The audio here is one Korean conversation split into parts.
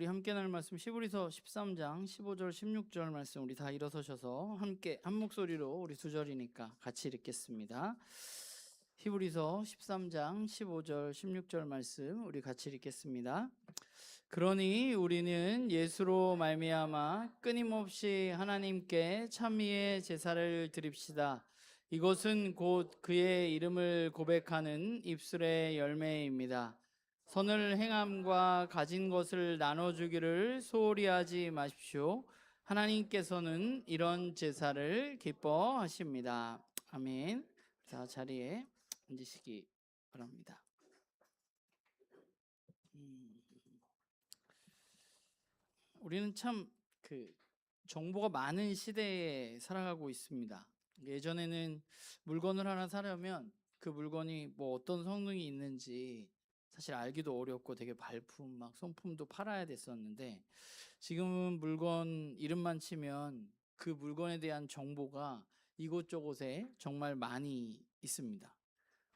우리 함께 나눌 말씀 히브리서 13장 15절 16절 말씀 우리 다 일어서셔서 함께 한 목소리로 우리 두 절이니까 같이 읽겠습니다. 히브리서 13장 15절 16절 말씀 우리 같이 읽겠습니다. 그러니 우리는 예수로 말미암아 끊임없이 하나님께 참의의 제사를 드립시다. 이것은 곧 그의 이름을 고백하는 입술의 열매입니다. 선을 행함과 가진 것을 나눠주기를 소홀히 하지 마십시오. 하나님께서는 이런 제사를 기뻐하십니다. 아멘. 자, 자리에 앉으시기 바랍니다. 우리는 참 정보가 많은 시대에 살아가고 있습니다. 예전에는 물건을 하나 사려면 그 물건이 뭐 어떤 성능이 있는지 사실 알기도 어렵고 되게 발품 막 손품도 팔아야 됐었는데, 지금은 물건 이름만 치면 그 물건에 대한 정보가 이곳저곳에 정말 많이 있습니다.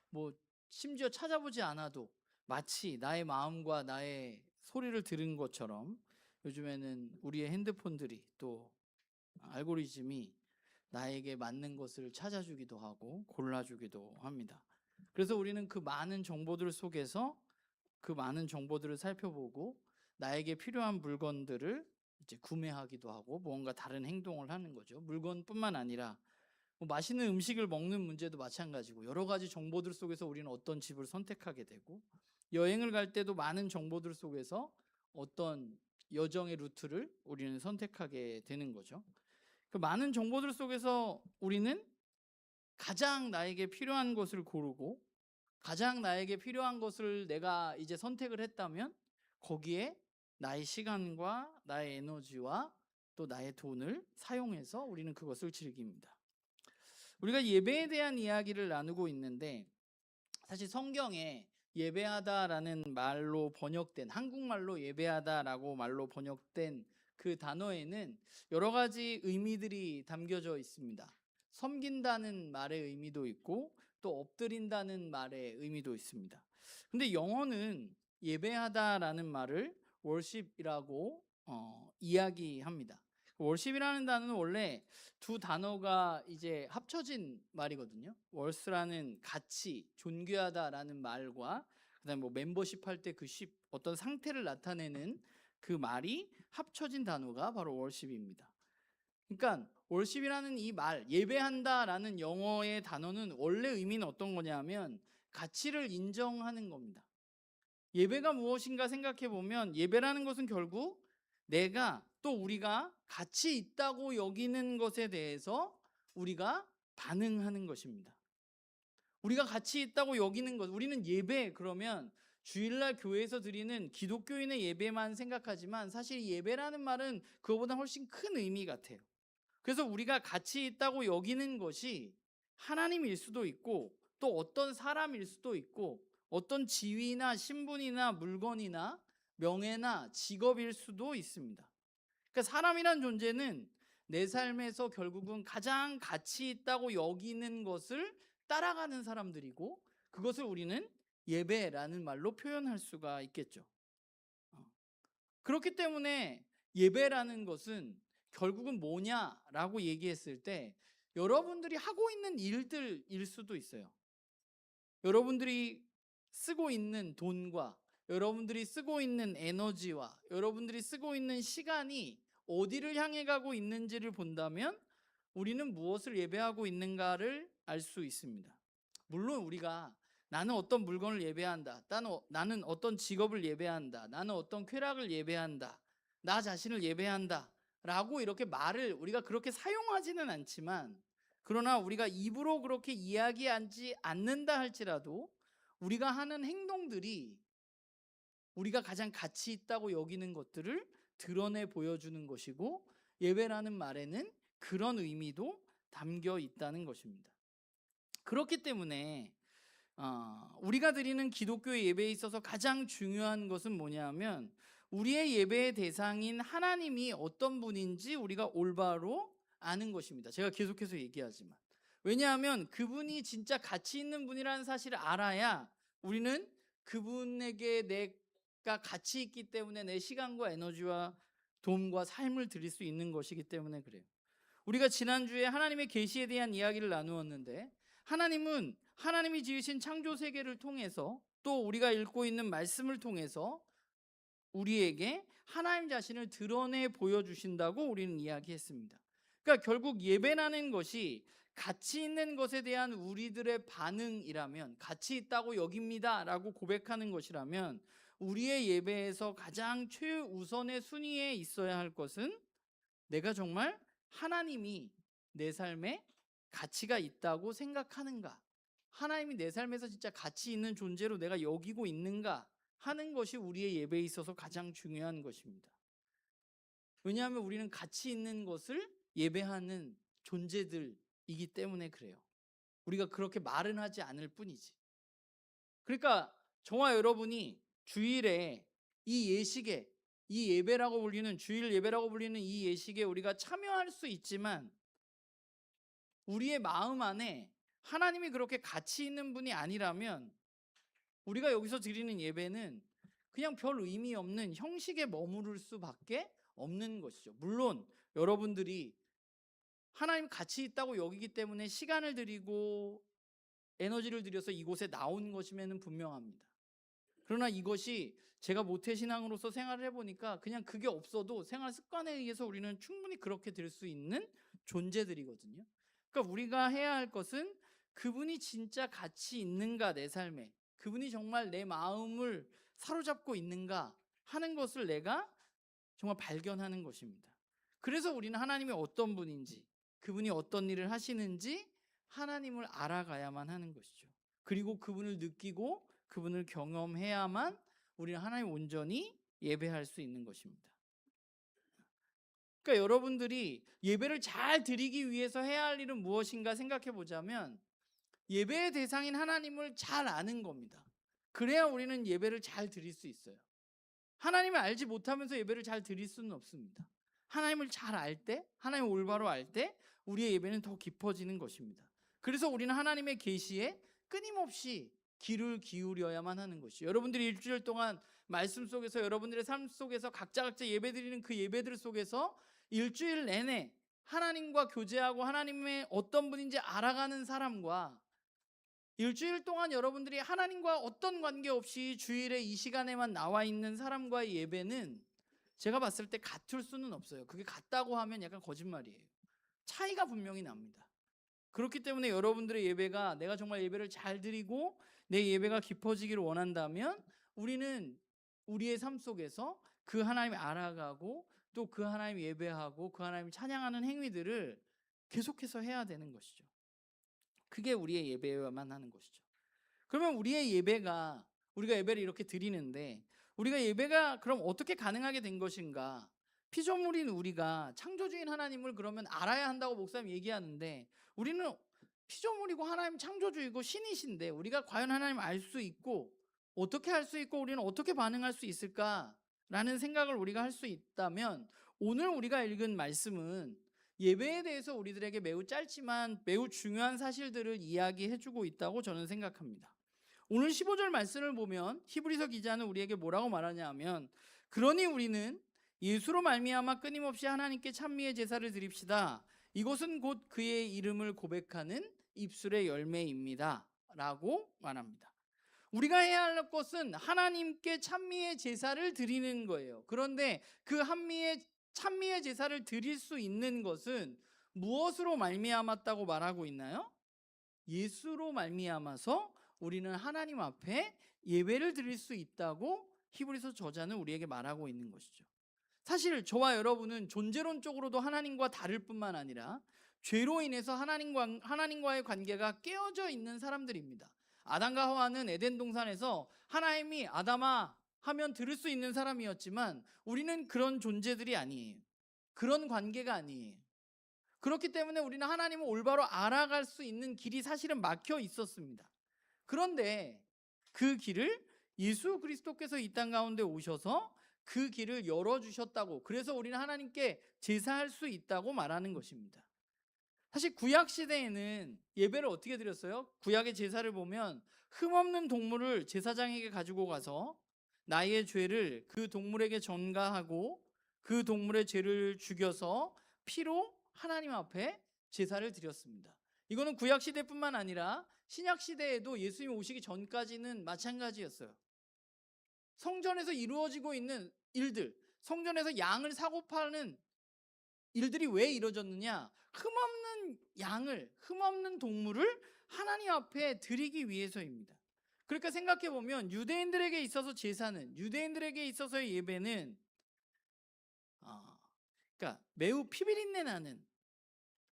뭐 심지어 찾아보지 않아도 마치 나의 마음과 나의 소리를 들은 것처럼 요즘에는 우리의 핸드폰들이 또 알고리즘이 나에게 맞는 것을 찾아주기도 하고 골라주기도 합니다. 그래서 우리는 그 많은 정보들 속에서 그 많은 정보들을 살펴보고 나에게 필요한 물건들을 이제 구매하기도 하고 무언가 다른 행동을 하는 거죠. 물건뿐만 아니라 뭐 맛있는 음식을 먹는 문제도 마찬가지고, 여러 가지 정보들 속에서 우리는 어떤 집을 선택하게 되고, 여행을 갈 때도 많은 정보들 속에서 어떤 여정의 루트를 우리는 선택하게 되는 거죠. 그 많은 정보들 속에서 우리는 가장 나에게 필요한 것을 고르고, 가장 나에게 필요한 것을 내가 이제 선택을 했다면 거기에 나의 시간과 나의 에너지와 또 나의 돈을 사용해서 우리는 그것을 즐깁니다. 우리가 예배에 대한 이야기를 나누고 있는데, 사실 성경에 예배하다라는 말로 번역된, 한국말로 예배하다라고 말로 번역된 그 단어에는 여러 가지 의미들이 담겨져 있습니다. 섬긴다는 말의 의미도 있고 또 엎드린다는 말의 의미도 있습니다. 근데 영어는 예배하다라는 말을 worship이라고 이야기합니다. worship이라는 단어는 원래 두 단어가 이제 합쳐진 말이거든요. 월스라는 가치, 존귀하다라는 말과 그다음에 뭐 멤버십 할 때 그 어떤 상태를 나타내는 그 말이 합쳐진 단어가 바로 월십입니다. 그러니까 월십이라는 이 말, 예배한다라는 영어의 단어는 원래 의미는 어떤 거냐면 가치를 인정하는 겁니다. 예배가 무엇인가 생각해 보면 예배라는 것은 결국 내가 또 우리가 가치 있다고 여기는 것에 대해서 우리가 반응하는 것입니다. 우리가 가치 있다고 여기는 것, 우리는 예배 그러면 주일날 교회에서 드리는 기독교인의 예배만 생각하지만 사실 예배라는 말은 그거보다 훨씬 큰 의미 같아요. 그래서 우리가 가치 있다고 여기는 것이 하나님일 수도 있고 또 어떤 사람일 수도 있고 어떤 지위나 신분이나 물건이나 명예나 직업일 수도 있습니다. 그러니까 사람이란 존재는 내 삶에서 결국은 가장 가치 있다고 여기는 것을 따라가는 사람들이고, 그것을 우리는 예배라는 말로 표현할 수가 있겠죠. 그렇기 때문에 예배라는 것은 결국은 뭐냐라고 얘기했을 때 여러분들이 하고 있는 일들일 수도 있어요. 여러분들이 쓰고 있는 돈과 여러분들이 쓰고 있는 에너지와 여러분들이 쓰고 있는 시간이 어디를 향해 가고 있는지를 본다면 우리는 무엇을 예배하고 있는가를 알 수 있습니다. 물론 우리가 나는 어떤 물건을 예배한다, 나는 어떤 직업을 예배한다, 나는 어떤 쾌락을 예배한다, 나 자신을 예배한다 라고 이렇게 말을 우리가 그렇게 사용하지는 않지만, 그러나 우리가 입으로 그렇게 이야기하지 않는다 할지라도 우리가 하는 행동들이 우리가 가장 가치 있다고 여기는 것들을 드러내 보여주는 것이고, 예배라는 말에는 그런 의미도 담겨 있다는 것입니다. 그렇기 때문에 우리가 드리는 기독교의 예배에 있어서 가장 중요한 것은 뭐냐면 우리의 예배의 대상인 하나님이 어떤 분인지 우리가 올바로 아는 것입니다. 제가 계속해서 얘기하지만, 왜냐하면 그분이 진짜 가치 있는 분이라는 사실을 알아야 우리는 그분에게 내 하나님과 같이 있기 때문에 내 시간과 에너지와 도움과 삶을 드릴 수 있는 것이기 때문에 그래요. 우리가 지난주에 하나님의 계시에 대한 이야기를 나누었는데, 하나님은 하나님이 지으신 창조 세계를 통해서 또 우리가 읽고 있는 말씀을 통해서 우리에게 하나님 자신을 드러내 보여주신다고 우리는 이야기했습니다. 그러니까 결국 예배라는 것이 가치 있는 것에 대한 우리들의 반응이라면, 가치 있다고 여깁니다 라고 고백하는 것이라면, 우리의 예배에서 가장 최우선의 순위에 있어야 할 것은 내가 정말 하나님이 내 삶에 가치가 있다고 생각하는가, 하나님이 내 삶에서 진짜 가치 있는 존재로 내가 여기고 있는가 하는 것이 우리의 예배에 있어서 가장 중요한 것입니다. 왜냐하면 우리는 가치 있는 것을 예배하는 존재들이기 때문에 그래요. 우리가 그렇게 말은 하지 않을 뿐이지. 그러니까 저와 여러분이 주일에 이 예식에, 이 예배라고 불리는, 주일 예배라고 불리는 이 예식에 우리가 참여할 수 있지만, 우리의 마음 안에 하나님이 그렇게 가치 있는 분이 아니라면 우리가 여기서 드리는 예배는 그냥 별 의미 없는 형식에 머무를 수밖에 없는 것이죠. 물론 여러분들이 하나님 가치 있다고 여기기 때문에 시간을 드리고 에너지를 들여서 이곳에 나온 것이면 분명합니다. 그러나 이것이 제가 모태신앙으로서 생활을 해보니까 그냥 그게 없어도 생활 습관에 의해서 우리는 충분히 그렇게 될 수 있는 존재들이거든요. 그러니까 우리가 해야 할 것은 그분이 진짜 가치 있는가, 내 삶에 그분이 정말 내 마음을 사로잡고 있는가 하는 것을 내가 정말 발견하는 것입니다. 그래서 우리는 하나님이 어떤 분인지, 그분이 어떤 일을 하시는지 하나님을 알아가야만 하는 것이죠. 그리고 그분을 느끼고 그분을 경험해야만 우리는 하나님 온전히 예배할 수 있는 것입니다. 그러니까 여러분들이 예배를 잘 드리기 위해서 해야 할 일은 무엇인가 생각해 보자면, 예배의 대상인 하나님을 잘 아는 겁니다. 그래야 우리는 예배를 잘 드릴 수 있어요. 하나님을 알지 못하면서 예배를 잘 드릴 수는 없습니다. 하나님을 잘 알 때, 하나님을 올바로 알 때 우리의 예배는 더 깊어지는 것입니다. 그래서 우리는 하나님의 계시에 끊임없이 귀를 기울여야만 하는 것이죠. 여러분들이 일주일 동안 말씀 속에서, 여러분들의 삶 속에서 각자 예배드리는 그 예배들 속에서 일주일 내내 하나님과 교제하고 하나님의 어떤 분인지 알아가는 사람과, 일주일 동안 여러분들이 하나님과 어떤 관계없이 주일에 이 시간에만 나와 있는 사람과의 예배는 제가 봤을 때 같을 수는 없어요. 그게 같다고 하면 약간 거짓말이에요. 차이가 분명히 납니다. 그렇기 때문에 여러분들의 예배가, 내가 정말 예배를 잘 드리고 내 예배가 깊어지기를 원한다면 우리는 우리의 삶 속에서 그 하나님을 알아가고 또 그 하나님 예배하고 그 하나님 찬양하는 행위들을 계속해서 해야 되는 것이죠. 그게 우리의 예배여야만 하는 것이죠. 그러면 우리의 예배가, 우리가 예배를 이렇게 드리는데 우리가 예배가 그럼 어떻게 가능하게 된 것인가? 피조물인 우리가 창조주인 하나님을 그러면 알아야 한다고 목사님 얘기하는데, 우리는 피조물이고 하나님 창조주이고 신이신데 우리가 과연 하나님을 알 수 있고 어떻게 할 수 있고 우리는 어떻게 반응할 수 있을까라는 생각을 우리가 할 수 있다면, 오늘 우리가 읽은 말씀은 예배에 대해서 우리들에게 매우 짧지만 매우 중요한 사실들을 이야기해주고 있다고 저는 생각합니다. 오늘 15절 말씀을 보면 히브리서 기자는 우리에게 뭐라고 말하냐 하면, 그러니 우리는 예수로 말미암아 끊임없이 하나님께 찬미의 제사를 드립시다. 이것은 곧 그의 이름을 고백하는 입술의 열매입니다 라고 말합니다. 우리가 해야 할 것은 하나님께 찬미의 제사를 드리는 거예요. 그런데 그 찬미의 제사를 드릴 수 있는 것은 무엇으로 말미암았다고 말하고 있나요? 예수로 말미암아서 우리는 하나님 앞에 예배를 드릴 수 있다고 히브리서 저자는 우리에게 말하고 있는 것이죠. 사실 저와 여러분은 존재론적으로도 하나님과 다를 뿐만 아니라 죄로 인해서 하나님과의 관계가 깨어져 있는 사람들입니다. 아담과 하와는 에덴 동산에서 하나님이 아담아 하면 들을 수 있는 사람이었지만 우리는 그런 존재들이 아니에요. 그런 관계가 아니에요. 그렇기 때문에 우리는 하나님을 올바로 알아갈 수 있는 길이 사실은 막혀 있었습니다. 그런데 그 길을 예수 그리스도께서 이 땅 가운데 오셔서 그 길을 열어주셨다고, 그래서 우리는 하나님께 제사할 수 있다고 말하는 것입니다. 사실 구약 시대에는 예배를 어떻게 드렸어요? 구약의 제사를 보면 흠없는 동물을 제사장에게 가지고 가서 나의 죄를 그 동물에게 전가하고 그 동물의 죄를 죽여서 피로 하나님 앞에 제사를 드렸습니다. 이거는 구약 시대뿐만 아니라 신약 시대에도 예수님 오시기 전까지는 마찬가지였어요. 성전에서 이루어지고 있는 일들, 성전에서 양을 사고 파는 일들이 왜 이루어졌느냐? 흠없는 양을, 흠없는 동물을 하나님 앞에 드리기 위해서입니다. 그러니까 생각해 보면 유대인들에게 있어서 제사는, 유대인들에게 있어서의 예배는 그러니까 매우 피비린내 나는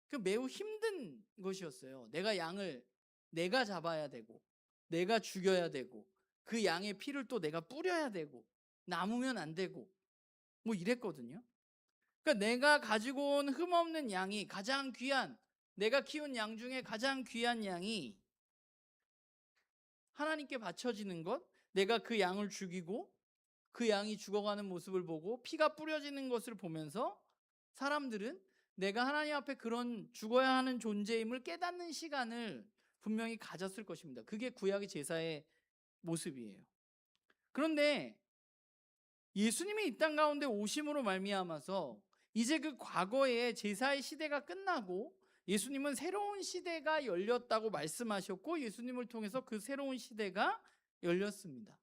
그 매우 힘든 것이었어요. 내가 양을 내가 잡아야 되고 내가 죽여야 되고 그 양의 피를 또 내가 뿌려야 되고 남으면 안 되고 뭐 이랬거든요. 그러니까 내가 가지고 온 흠없는 양이 가장 귀한, 내가 키운 양 중에 가장 귀한 양이 하나님께 바쳐지는 것, 내가 그 양을 죽이고 그 양이 죽어가는 모습을 보고 피가 뿌려지는 것을 보면서 사람들은 내가 하나님 앞에 그런 죽어야 하는 존재임을 깨닫는 시간을 분명히 가졌을 것입니다. 그게 구약의 제사의 모습이에요. 그런데 예수님이 이 땅 가운데 오심으로 말미암아서 이제 그 과거의 제사의 시대가 끝나고 예수님은 새로운 시대가 열렸다고 말씀하셨고 예수님을 통해서 그 새로운 시대가 열렸습니다.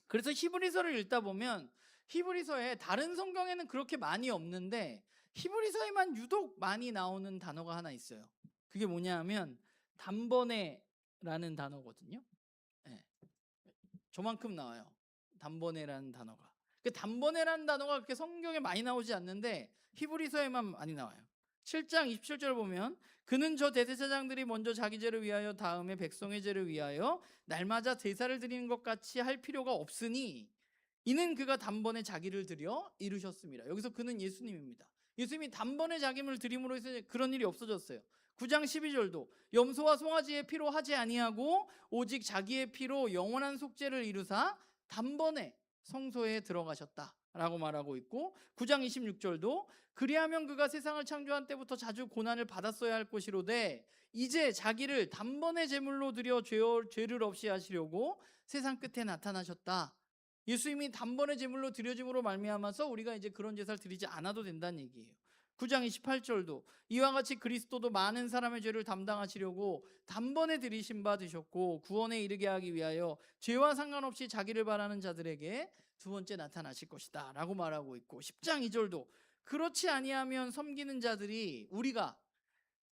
그래서 히브리서를 읽다 보면 히브리서에 다른 성경에는 그렇게 많이 없는데 히브리서에만 유독 많이 나오는 단어가 하나 있어요. 그게 뭐냐 하면 단번에라는 단어거든요. 네. 저만큼 나와요. 단번에라는 단어가. 그 단번에라는 단어가 그렇게 성경에 많이 나오지 않는데 히브리서에만 많이 나와요. 7장 27절 보면 그는 저 대제사장들이 먼저 자기 죄를 위하여 다음에 백성의 죄를 위하여 날마다 제사를 드리는 것 같이 할 필요가 없으니 이는 그가 단번에 자기를 드려 이루셨습니다. 여기서 그는 예수님입니다. 예수님이 단번에 자기를 드림으로 해서 그런 일이 없어졌어요. 9장 12절도 염소와 송아지의 피로 하지 아니하고 오직 자기의 피로 영원한 속죄를 이루사 단번에 성소에 들어가셨다라고 말하고 있고 9장 26절도 그리하면 그가 세상을 창조한 때부터 자주 고난을 받았어야 할 것이로되 이제 자기를 단번에 제물로 드려 죄를 없이 하시려고 세상 끝에 나타나셨다. 예수님이 단번에 제물로 드려짐으로 말미암아서 우리가 이제 그런 제사를 드리지 않아도 된다는 얘기예요. 9장 28절도 이와 같이 그리스도도 많은 사람의 죄를 담당하시려고 단번에 들이신 바 되셨고 구원에 이르게 하기 위하여 죄와 상관없이 자기를 바라는 자들에게 두 번째 나타나실 것이다 라고 말하고 있고 10장 2절도 그렇지 아니하면 섬기는 자들이 우리가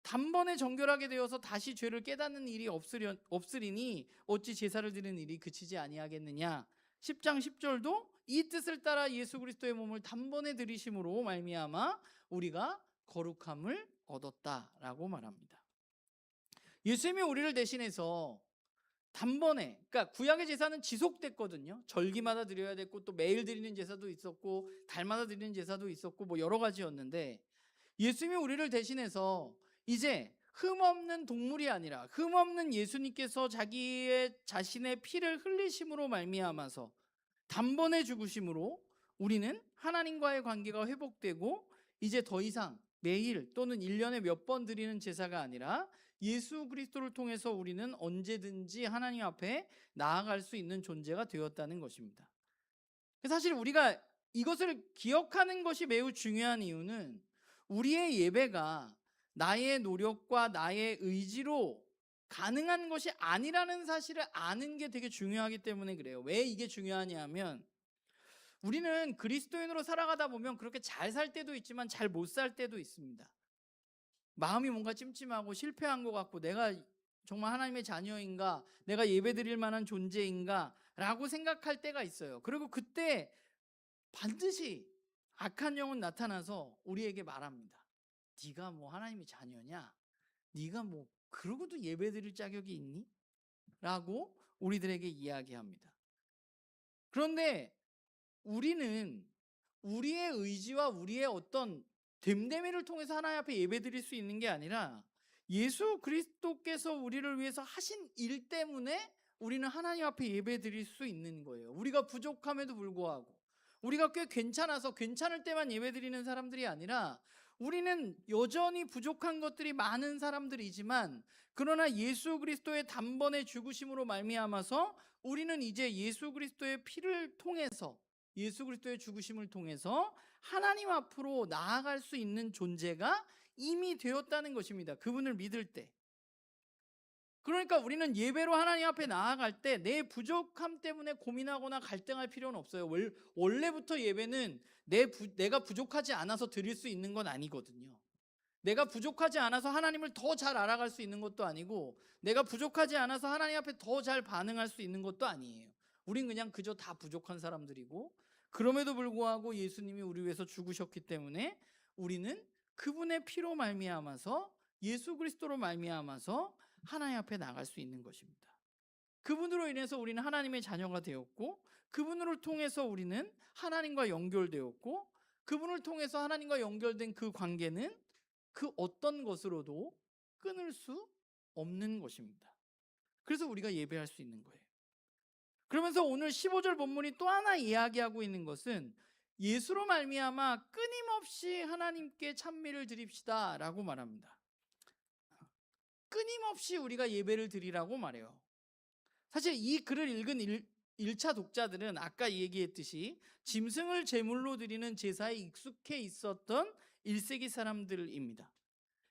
단번에 정결하게 되어서 다시 죄를 깨닫는 일이 없으리니 어찌 제사를 드리는 일이 그치지 아니하겠느냐. 10장 10절도 이 뜻을 따라 예수 그리스도의 몸을 단번에 들이심으로 말미암아 우리가 거룩함을 얻었다라고 말합니다. 예수님이 우리를 대신해서 단번에, 그러니까 구약의 제사는 지속됐거든요. 절기마다 드려야 됐고 또 매일 드리는 제사도 있었고 달마다 드리는 제사도 있었고 뭐 여러 가지였는데 예수님이 우리를 대신해서 이제 흠없는 동물이 아니라 흠없는 예수님께서 자신의 피를 흘리심으로 말미암아서 단번에 죽으심으로 우리는 하나님과의 관계가 회복되고 이제 더 이상 매일 또는 1년에 몇 번 드리는 제사가 아니라 예수 그리스도를 통해서 우리는 언제든지 하나님 앞에 나아갈 수 있는 존재가 되었다는 것입니다. 사실 우리가 이것을 기억하는 것이 매우 중요한 이유는 우리의 예배가 나의 노력과 나의 의지로 가능한 것이 아니라는 사실을 아는 게 되게 중요하기 때문에 그래요. 왜 이게 중요하냐 하면 우리는 그리스도인으로 살아가다 보면 그렇게 잘 살 때도 있지만 잘 못 살 때도 있습니다. 마음이 뭔가 찜찜하고 실패한 것 같고 내가 정말 하나님의 자녀인가, 내가 예배드릴 만한 존재인가 라고 생각할 때가 있어요. 그리고 그때 반드시 악한 영은 나타나서 우리에게 말합니다. 네가 뭐 하나님의 자녀냐? 네가 뭐 그러고도 예배드릴 자격이 있니? 라고 우리들에게 이야기합니다. 그런데 우리는 우리의 의지와 우리의 어떤 됨됨이를 통해서 하나님 앞에 예배드릴 수 있는 게 아니라 예수 그리스도께서 우리를 위해서 하신 일 때문에 우리는 하나님 앞에 예배드릴 수 있는 거예요. 우리가 부족함에도 불구하고 우리가 꽤 괜찮아서 괜찮을 때만 예배드리는 사람들이 아니라 우리는 여전히 부족한 것들이 많은 사람들이지만, 그러나 예수 그리스도의 단번에 죽으심으로 말미암아서 우리는 이제 예수 그리스도의 피를 통해서, 예수 그리스도의 죽으심을 통해서 하나님 앞으로 나아갈 수 있는 존재가 이미 되었다는 것입니다. 그분을 믿을 때. 그러니까 우리는 예배로 하나님 앞에 나아갈 때 내 부족함 때문에 고민하거나 갈등할 필요는 없어요. 원래부터 예배는 내가 부족하지 않아서 드릴 수 있는 건 아니거든요. 내가 부족하지 않아서 하나님을 더 잘 알아갈 수 있는 것도 아니고, 내가 부족하지 않아서 하나님 앞에 더 잘 반응할 수 있는 것도 아니에요. 우린 그냥 그저 다 부족한 사람들이고, 그럼에도 불구하고 예수님이 우리 위해서 죽으셨기 때문에 우리는 그분의 피로 말미암아서, 예수 그리스도로 말미암아서 하나님 앞에 나갈 수 있는 것입니다. 그분으로 인해서 우리는 하나님의 자녀가 되었고, 그분을 통해서 우리는 하나님과 연결되었고, 그분을 통해서 하나님과 연결된 그 관계는 그 어떤 것으로도 끊을 수 없는 것입니다. 그래서 우리가 예배할 수 있는 거예요. 그러면서 오늘 15절 본문이 또 하나 이야기하고 있는 것은 예수로 말미암아 끊임없이 하나님께 찬미를 드립시다 라고 말합니다. 끊임없이 우리가 예배를 드리라고 말해요. 사실 이 글을 읽은 1차 독자들은 아까 얘기했듯이 짐승을 제물로 드리는 제사에 익숙해 있었던 1세기 사람들입니다.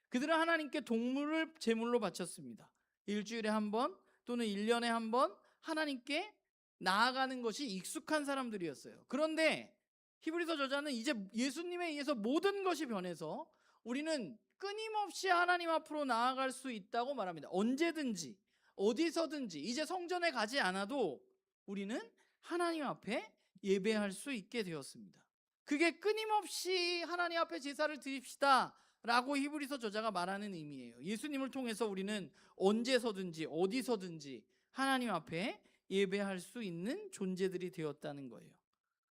그들은 하나님께 동물을 제물로 바쳤습니다. 일주일에 한 번 또는 1년에 한 번 하나님께 나아가는 것이 익숙한 사람들이었어요. 그런데 히브리서 저자는 이제 예수님에 의해서 모든 것이 변해서 우리는 끊임없이 하나님 앞으로 나아갈 수 있다고 말합니다. 언제든지 어디서든지 이제 성전에 가지 않아도 우리는 하나님 앞에 예배할 수 있게 되었습니다. 그게 끊임없이 하나님 앞에 제사를 드립시다 라고 히브리서 저자가 말하는 의미예요. 예수님을 통해서 우리는 언제서든지 어디서든지 하나님 앞에 예배할 수 있는 존재들이 되었다는 거예요.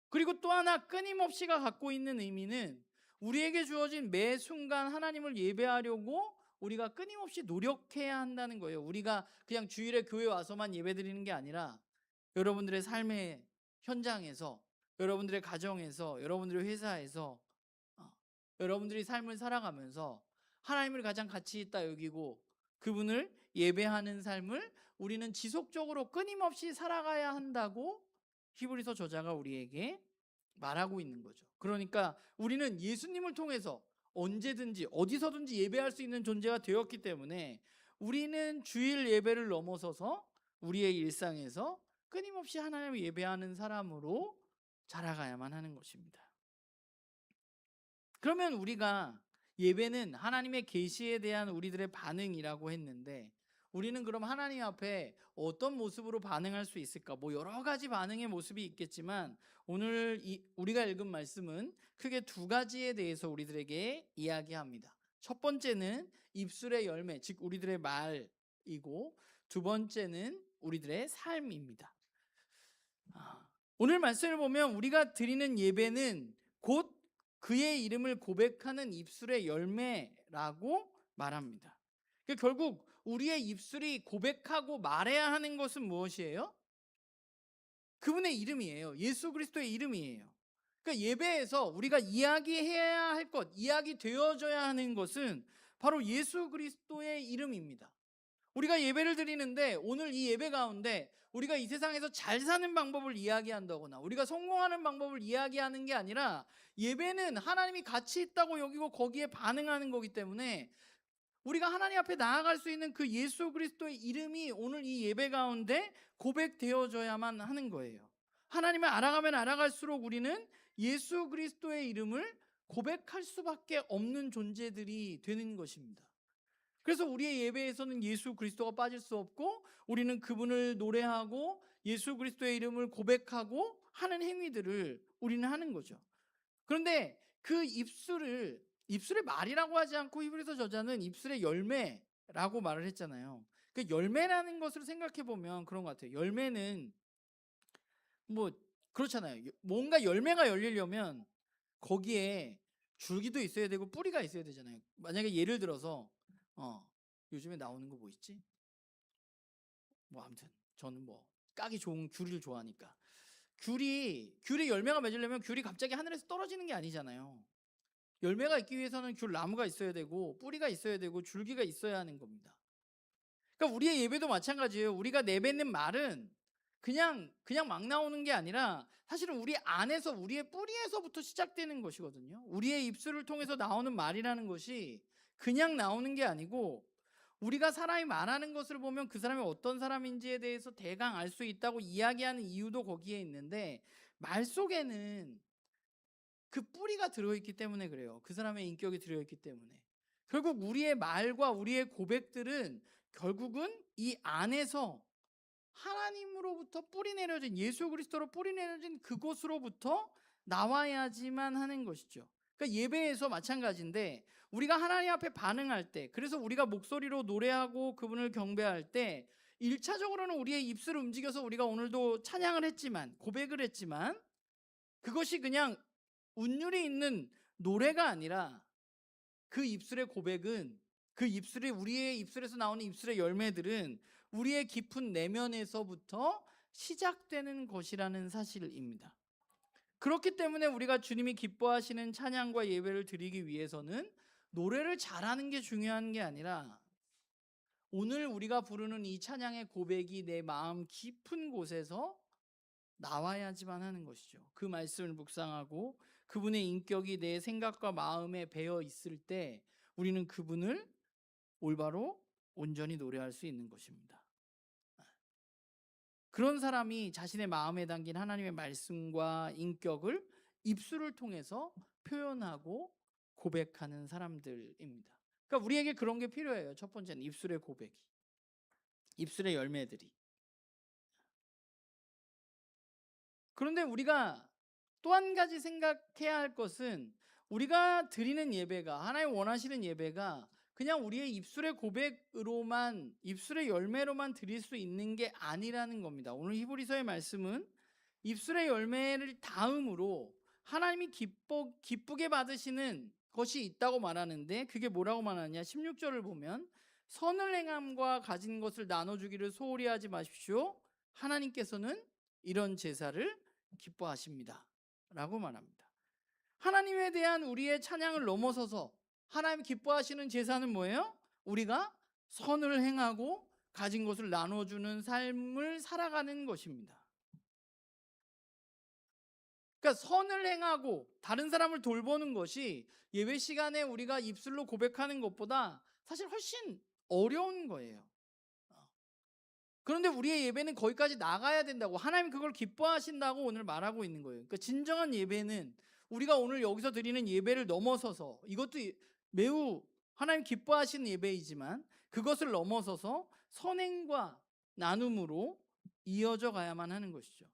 그리고 또 하나 끊임없이가 갖고 있는 의미는 우리에게 주어진 매 순간 하나님을 예배하려고 우리가 끊임없이 노력해야 한다는 거예요. 우리가 그냥 주일에 교회 와서만 예배드리는 게 아니라 여러분들의 삶의 현장에서, 여러분들의 가정에서, 여러분들의 회사에서, 여러분들이 삶을 살아가면서 하나님을 가장 가치 있다 여기고 그분을 예배하는 삶을 우리는 지속적으로 끊임없이 살아가야 한다고 히브리서 저자가 우리에게 말하고 있는 거죠. 그러니까 우리는 예수님을 통해서 언제든지 어디서든지 예배할 수 있는 존재가 되었기 때문에 우리는 주일 예배를 넘어서서 우리의 일상에서 끊임없이 하나님을 예배하는 사람으로 자라가야만 하는 것입니다. 그러면 우리가 예배는 하나님의 계시에 대한 우리들의 반응이라고 했는데, 우리는 그럼 하나님 앞에 어떤 모습으로 반응할 수 있을까? 뭐 여러 가지 반응의 모습이 있겠지만 오늘 우리가 읽은 말씀은 크게 두 가지에 대해서 우리들에게 이야기합니다. 첫 번째는 입술의 열매, 즉 우리들의 말이고, 두 번째는 우리들의 삶입니다. 오늘 말씀을 보면 우리가 드리는 예배는 곧 그의 이름을 고백하는 입술의 열매라고 말합니다. 그러니까 결국 우리의 입술이 고백하고 말해야 하는 것은 무엇이에요? 그분의 이름이에요. 예수 그리스도의 이름이에요. 그러니까 예배에서 우리가 이야기해야 할 것, 이야기되어져야 하는 것은 바로 예수 그리스도의 이름입니다. 우리가 예배를 드리는데 오늘 이 예배 가운데 우리가 이 세상에서 잘 사는 방법을 이야기한다거나 우리가 성공하는 방법을 이야기하는 게 아니라, 예배는 하나님이 가치 있다고 여기고 거기에 반응하는 거기 때문에 우리가 하나님 앞에 나아갈 수 있는 그 예수 그리스도의 이름이 오늘 이 예배 가운데 고백되어져야만 하는 거예요. 하나님을 알아가면 알아갈수록 우리는 예수 그리스도의 이름을 고백할 수밖에 없는 존재들이 되는 것입니다. 그래서 우리의 예배에서는 예수 그리스도가 빠질 수 없고, 우리는 그분을 노래하고 예수 그리스도의 이름을 고백하고 하는 행위들을 우리는 하는 거죠. 그런데 그 입술의 말이라고 하지 않고 히브리서 저자는 입술의 열매라고 말을 했잖아요. 그 열매라는 것을 생각해 보면 그런 것 같아요. 열매는 뭐 그렇잖아요. 뭔가 열매가 열리려면 거기에 줄기도 있어야 되고 뿌리가 있어야 되잖아요. 만약에 예를 들어서 요즘에 나오는 거 뭐 있지? 뭐 아무튼 저는 뭐 까기 좋은 귤을 좋아하니까 귤이 열매가 맺으려면 귤이 갑자기 하늘에서 떨어지는 게 아니잖아요. 열매가 있기 위해서는 귤 나무가 있어야 되고 뿌리가 있어야 되고 줄기가 있어야 하는 겁니다. 그러니까 우리의 예배도 마찬가지예요. 우리가 내뱉는 말은 그냥 막 나오는 게 아니라 사실은 우리 안에서 우리의 뿌리에서부터 시작되는 것이거든요. 우리의 입술을 통해서 나오는 말이라는 것이 그냥 나오는 게 아니고 우리가 사람이 말하는 것을 보면 그 사람이 어떤 사람인지에 대해서 대강 알 수 있다고 이야기하는 이유도 거기에 있는데 말 속에는 그 뿌리가 들어있기 때문에 그래요. 그 사람의 인격이 들어있기 때문에. 결국 우리의 말과 우리의 고백들은 결국은 이 안에서 하나님으로부터 뿌리 내려진 예수 그리스도로 뿌리 내려진 그곳으로부터 나와야지만 하는 것이죠. 그러니까 예배에서 마찬가지인데 우리가 하나님 앞에 반응할 때 그래서 우리가 목소리로 노래하고 그분을 경배할 때 1차적으로는 우리의 입술을 움직여서 우리가 오늘도 찬양을 했지만 고백을 했지만 그것이 그냥 운율이 있는 노래가 아니라 그 입술의 고백은 그 입술이 우리의 입술에서 나오는 입술의 열매들은 우리의 깊은 내면에서부터 시작되는 것이라는 사실입니다. 그렇기 때문에 우리가 주님이 기뻐하시는 찬양과 예배를 드리기 위해서는 노래를 잘하는 게 중요한 게 아니라 오늘 우리가 부르는 이 찬양의 고백이 내 마음 깊은 곳에서 나와야지만 하는 것이죠. 그 말씀을 묵상하고 그분의 인격이 내 생각과 마음에 배어 있을 때 우리는 그분을 올바로 온전히 노래할 수 있는 것입니다. 그런 사람이 자신의 마음에 담긴 하나님의 말씀과 인격을 입술을 통해서 표현하고 고백하는 사람들입니다. 그러니까 우리에게 그런 게 필요해요. 첫 번째는 입술의 고백이, 입술의 열매들이. 그런데 우리가 또 한 가지 생각해야 할 것은 우리가 드리는 예배가 하나님 원하시는 예배가 그냥 우리의 입술의 고백으로만 입술의 열매로만 드릴 수 있는 게 아니라는 겁니다. 오늘 히브리서의 말씀은 입술의 열매를 다음으로 하나님이 기쁘게 받으시는 것이 있다고 말하는데 그게 뭐라고 말하느냐 16절을 보면 선을 행함과 가진 것을 나눠주기를 소홀히 하지 마십시오. 하나님께서는 이런 제사를 기뻐하십니다 라고 말합니다. 하나님에 대한 우리의 찬양을 넘어서서 하나님 기뻐하시는 제사는 뭐예요? 우리가 선을 행하고 가진 것을 나눠주는 삶을 살아가는 것입니다. 그러니까 선을 행하고 다른 사람을 돌보는 것이 예배 시간에 우리가 입술로 고백하는 것보다 사실 훨씬 어려운 거예요. 그런데 우리의 예배는 거기까지 나가야 된다고 하나님 그걸 기뻐하신다고 오늘 말하고 있는 거예요. 그러니까 진정한 예배는 우리가 오늘 여기서 드리는 예배를 넘어서서 이것도 매우 하나님 기뻐하시는 예배이지만 그것을 넘어서서 선행과 나눔으로 이어져 가야만 하는 것이죠.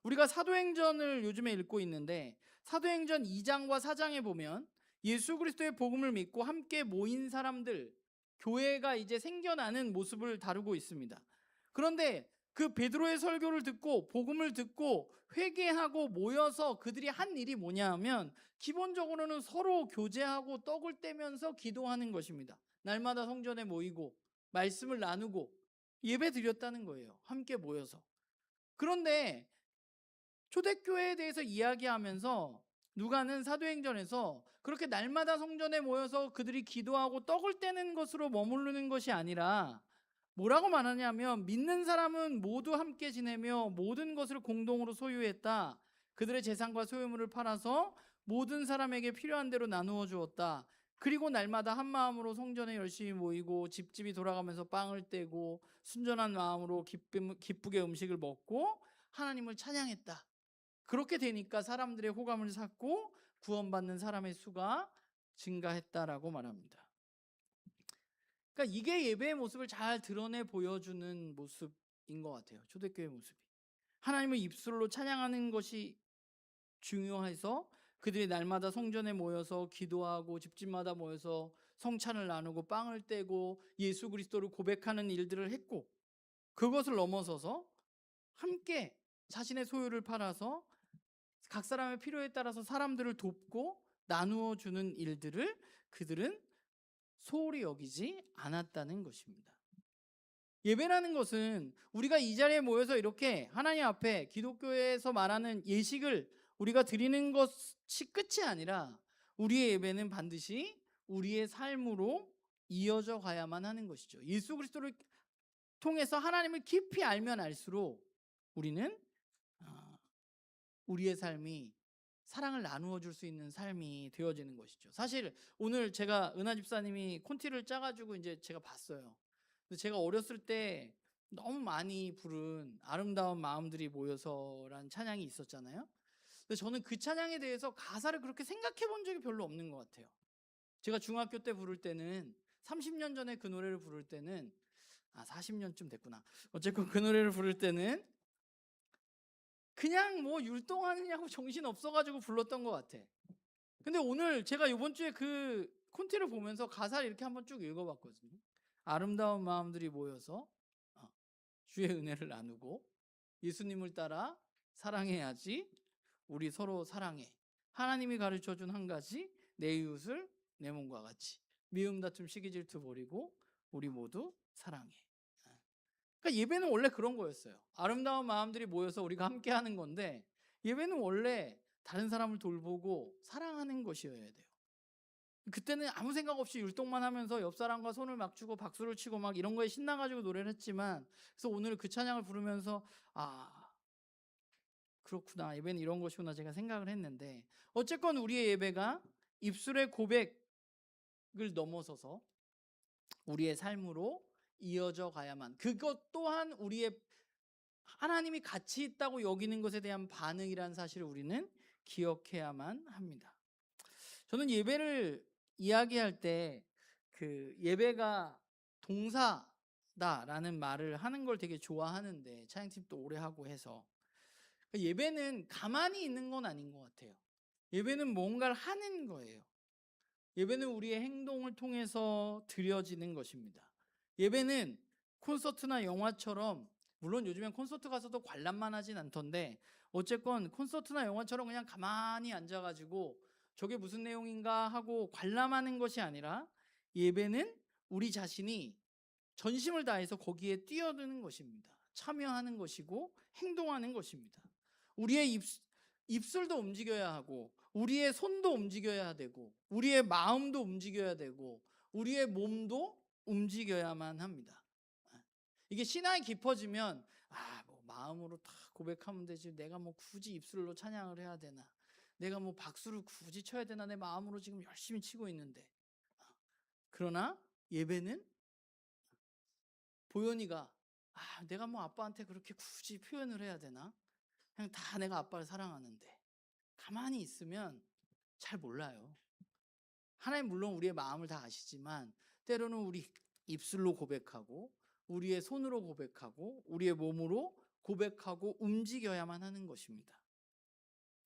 우리가 사도행전을 요즘에 읽고 있는데 사도행전 2장과 4장에 보면 예수 그리스도의 복음을 믿고 함께 모인 사람들 교회가 이제 생겨나는 모습을 다루고 있습니다. 그런데 그 베드로의 설교를 듣고 복음을 듣고 회개하고 모여서 그들이 한 일이 뭐냐 하면 기본적으로는 서로 교제하고 떡을 떼면서 기도하는 것입니다. 날마다 성전에 모이고 말씀을 나누고 예배 드렸다는 거예요. 함께 모여서. 그런데 초대교회에 대해서 이야기하면서 누가는 사도행전에서 그렇게 날마다 성전에 모여서 그들이 기도하고 떡을 떼는 것으로 머무르는 것이 아니라 뭐라고 말하냐면 믿는 사람은 모두 함께 지내며 모든 것을 공동으로 소유했다. 그들의 재산과 소유물을 팔아서 모든 사람에게 필요한 대로 나누어 주었다. 그리고 날마다 한 마음으로 성전에 열심히 모이고 집집이 돌아가면서 빵을 떼고 순전한 마음으로 기쁘게 음식을 먹고 하나님을 찬양했다. 그렇게 되니까 사람들의 호감을 샀고 구원받는 사람의 수가 증가했다라고 말합니다. 그러니까 이게 예배의 모습을 잘 드러내 보여주는 모습인 것 같아요. 초대교회 모습이. 하나님을 입술로 찬양하는 것이 중요해서 그들이 날마다 성전에 모여서 기도하고 집집마다 모여서 성찬을 나누고 빵을 떼고 예수 그리스도를 고백하는 일들을 했고 그것을 넘어서서 함께 자신의 소유를 팔아서 각 사람의 필요에 따라서 사람들을 돕고 나누어 주는 일들을 그들은 소홀히 여기지 않았다는 것입니다. 예배라는 것은 우리가 이 자리에 모여서 이렇게 하나님 앞에 기독교에서 말하는 예식을 우리가 드리는 것이 끝이 아니라 우리의 예배는 반드시 우리의 삶으로 이어져 가야만 하는 것이죠. 예수 그리스도를 통해서 하나님을 깊이 알면 알수록 우리는 우리의 삶이 사랑을 나누어 줄 수 있는 삶이 되어지는 것이죠. 사실 오늘 제가 은하 집사님이 콘티를 짜가지고 이제 제가 봤어요. 근데 제가 어렸을 때 너무 많이 부른 아름다운 마음들이 모여서란 찬양이 있었잖아요. 근데 저는 그 찬양에 대해서 가사를 그렇게 생각해 본 적이 별로 없는 것 같아요. 제가 중학교 때 부를 때는 30년 전에 그 노래를 부를 때는 40년쯤 됐구나. 어쨌건 그 노래를 부를 때는 그냥 뭐 율동하느냐고 정신 없어가지고 불렀던 것 같아. 근데 오늘 제가 이번 주에 그 콘티를 보면서 가사를 이렇게 한번 쭉 읽어봤거든요. 아름다운 마음들이 모여서 주의 은혜를 나누고 예수님을 따라 사랑해야지. 우리 서로 사랑해. 하나님이 가르쳐준 한 가지, 내 이웃을 내 몸과 같이. 미움 다툼 시기 질투 버리고 우리 모두 사랑해. 그러니까 예배는 원래 그런 거였어요. 아름다운 마음들이 모여서 우리가 함께 하는 건데, 예배는 원래 다른 사람을 돌보고 사랑하는 것이어야 돼요. 그때는 아무 생각 없이 율동만 하면서 옆 사람과 손을 막 주고 박수를 치고 막 이런 거에 신나가지고 노래를 했지만, 그래서 오늘 그 찬양을 부르면서 그렇구나, 예배는 이런 것이구나 제가 생각을 했는데, 어쨌건 우리의 예배가 입술의 고백을 넘어서서 우리의 삶으로 이어져 가야만, 그것 또한 우리의 하나님이 가치 있다고 여기는 것에 대한 반응이라는 사실을 우리는 기억해야만 합니다. 저는 예배를 이야기할 때 그 예배가 동사다라는 말을 하는 걸 되게 좋아하는데, 찬양팀도 오래 하고 해서 예배는 가만히 있는 건 아닌 것 같아요. 예배는 뭔가를 하는 거예요. 예배는 우리의 행동을 통해서 드려지는 것입니다. 예배는 콘서트나 영화처럼, 물론 요즘엔 콘서트 가서도 관람만 하진 않던데, 어쨌건 콘서트나 영화처럼 그냥 가만히 앉아가지고 저게 무슨 내용인가 하고 관람하는 것이 아니라, 예배는 우리 자신이 전심을 다해서 거기에 뛰어드는 것입니다. 참여하는 것이고 행동하는 것입니다. 우리의 입술도 움직여야 하고, 우리의 손도 움직여야 되고, 우리의 마음도 움직여야 되고, 우리의 몸도 움직여야만 합니다. 이게 신앙이 깊어지면 뭐 마음으로 다 고백하면 되지, 내가 뭐 굳이 입술로 찬양을 해야 되나, 내가 뭐 박수를 굳이 쳐야 되나, 내 마음으로 지금 열심히 치고 있는데. 그러나 예배는 보현이가 내가 뭐 아빠한테 그렇게 굳이 표현을 해야 되나, 그냥 다 내가 아빠를 사랑하는데, 가만히 있으면 잘 몰라요. 하나님 물론 우리의 마음을 다 아시지만, 때로는 우리 입술로 고백하고, 우리의 손으로 고백하고, 우리의 몸으로 고백하고 움직여야만 하는 것입니다.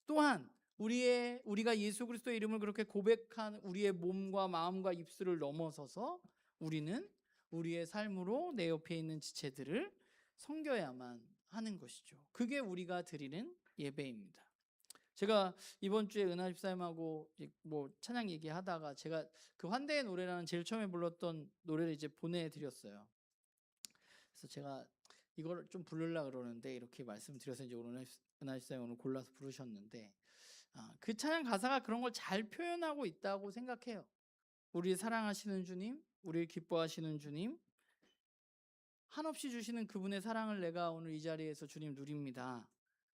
또한 우리가 예수 그리스도의 이름을 그렇게 고백한 우리의 몸과 마음과 입술을 넘어서서 우리는 우리의 삶으로 내 옆에 있는 지체들을 섬겨야만 하는 것이죠. 그게 우리가 드리는 예배입니다. 제가 이번 주에 은하 집사님하고 뭐 찬양 얘기하다가 제가 그 환대의 노래라는 제일 처음에 불렀던 노래를 이제 보내드렸어요. 그래서 제가 이걸 좀 부르려고 그러는데 이렇게 말씀드려서 이제 오늘 은하 집사님 오늘 골라서 부르셨는데, 그 찬양 가사가 그런 걸 잘 표현하고 있다고 생각해요. 우리 사랑하시는 주님, 우리를 기뻐하시는 주님, 한없이 주시는 그분의 사랑을 내가 오늘 이 자리에서 주님 누립니다.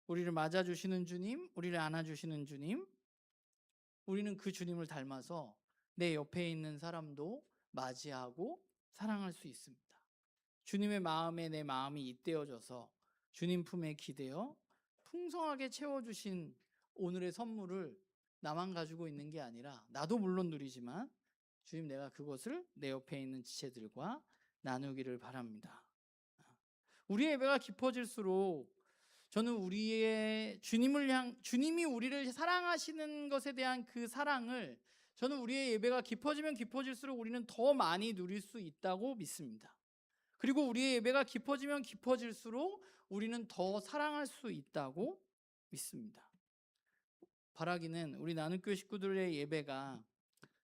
우리를 맞아주시는 주님, 우리를 안아주시는 주님, 우리는 그 주님을 닮아서 내 옆에 있는 사람도 맞이하고 사랑할 수 있습니다. 주님의 마음에 내 마음이 잇대어져서 주님 품에 기대어 풍성하게 채워주신 오늘의 선물을 나만 가지고 있는 게 아니라, 나도 물론 누리지만 주님, 내가 그것을 내 옆에 있는 지체들과 나누기를 바랍니다. 우리의 예배가 깊어질수록 저는 우리의 주님이 우리를 사랑하시는 것에 대한 그 사랑을, 저는 우리의 예배가 깊어지면 깊어질수록 우리는 더 많이 누릴 수 있다고 믿습니다. 그리고 우리의 예배가 깊어지면 깊어질수록 우리는 더 사랑할 수 있다고 믿습니다. 바라기는 우리 나눔교회 식구들의 예배가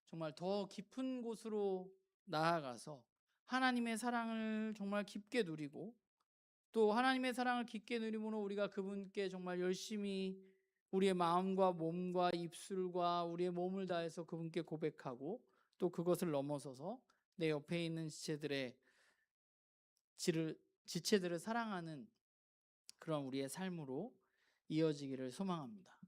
정말 더 깊은 곳으로 나아가서 하나님의 사랑을 정말 깊게 누리고, 또 하나님의 사랑을 깊게 누림으로 우리가 그분께 정말 열심히 우리의 마음과 몸과 입술과 우리의 몸을 다해서 그분께 고백하고 또 그것을 넘어서서 내 옆에 있는 지체들을 사랑하는 그런 우리의 삶으로 이어지기를 소망합니다.